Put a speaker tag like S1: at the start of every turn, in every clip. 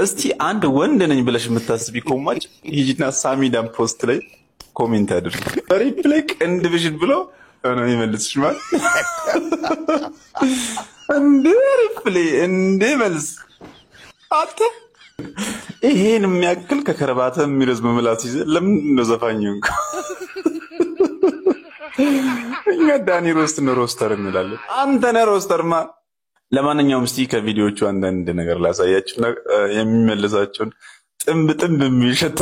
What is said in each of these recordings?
S1: እስቲ አንድ ወንድ ነኝ ብለሽ የምታስቢ ኮማጭ ሂጂና ሳሚዳን ፖስት ላይ ኮሜንት አድርጊ ሪፕላይ ቅንድብሽን ብሎ ነው ይመልስሽ ማለት እንዴ ሪፕላይ እንዴ መልስ አተ ይሄን የሚያክል ከከረባተ የሚረዝም ምላስ ይዘ ለምን ነው ዘፋኝው እኛ ዳኒ ሮስተር እንላለን አንተ ነህ ሮስተርማ ለማንኛውም እስቲ ከቪዲዮቹ አንዳንድ ነገር ላሳያችሁ የሚመልሳቸውን ጥምብ የሚሸት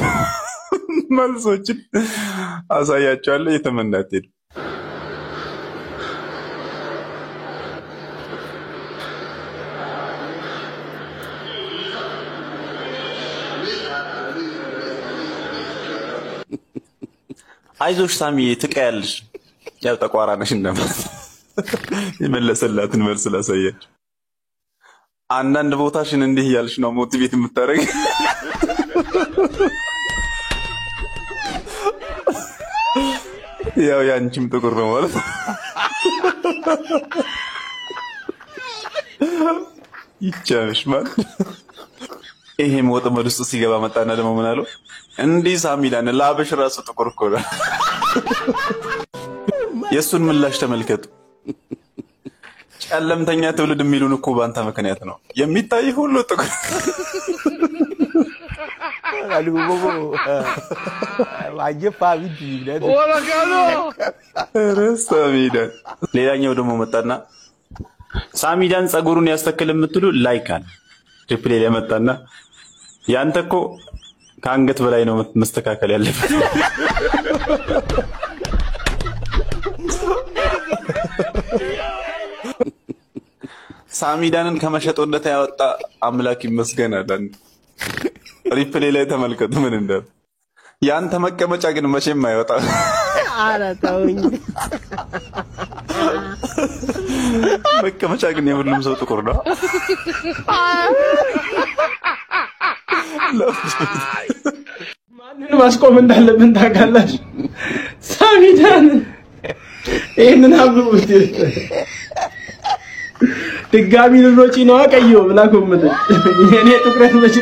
S1: መልሶችን አሳያችኋለሁ የተመናት ሄዱ አይዞሽ ሳሚ ትቀያለሽ ያው ተቋራነሽ እንደማለት ይመለሰላትን መልስ ላሳያችሁ አንዳንድ ቦታሽን እንዲህ ያልሽ ነው ሞቲቬት የምታረግ ያው ያንቺም ጥቁር ነው ማለት ይቻልሽ ማለት ይሄ ወጥመድ ውስጥ ሲገባ መጣና ደግሞ ምን አለው እንዴ ሳሚዳን ላበሽ ራሱ ጥቁር እኮ ነው የሱን ምላሽ ተመልከቱ ጨለምተኛ ትውልድ የሚሉን እኮ ባንተ ምክንያት ነው የሚታይ ሁሉ ጥቁር አልጎጎ ዋጀፋ ቪዲ ይላል ወላካሎ ሳሚዳን ሌላኛው ደግሞ መጣና ሳሚዳን ጸጉሩን ያስተክል የምትሉ ላይክ አለ ሪፕላይ ላይ መጣና ያንተ እኮ ከአንገት በላይ ነው መስተካከል ያለበት ሳሚዳንን ከመሸጦነት ያወጣ አምላክ ይመስገናል ሪፕላይ ላይ ተመልከቱ ምን እንደው ያንተ መቀመጫ ግን መቼም አይወጣ አራታውኝ መቀመጫ ግን የሁሉም ሰው ጥቁር ነው
S2: ማንንም ማስቆም እንዳለብን ታውቃለሽ ሳሚዳን ይሄንን አብሩት ድጋሚ ልሮጪ ነው አቀየው ብላ ኮመተ የኔ ጥቁረት መቼ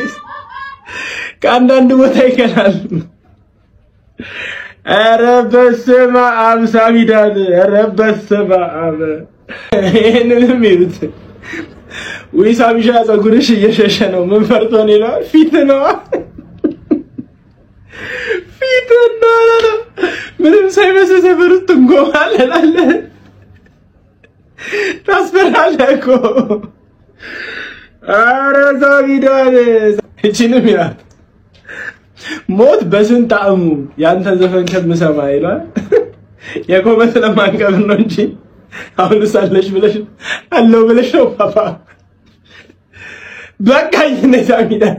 S2: ከአንዳንድ ቦታ ይከላል ኧረ በስመ አብ ሳሚዳን ኧረ በስመ አብ ይሄንንም ይሉት ወይ ሳሚሻ ጸጉርሽ እየሸሸ ነው ምን ፈርቶ ነው ይላል ፊት ነው ምንም ሳይመስል ሰፈር ውስጥ እንጎማለላለ ታስፈራለህ እኮ ኧረ ሳሚዳን እቺንም ያ ሞት በስንት ጣዕሙ ያንተ ዘፈን ከምሰማ ይላል የቆመት ለማንቀብ ነው እንጂ አሁን ሳለሽ ብለሽ አለው ብለሽ ነው ፓፓ በቃ ይሄን ሳሚዳን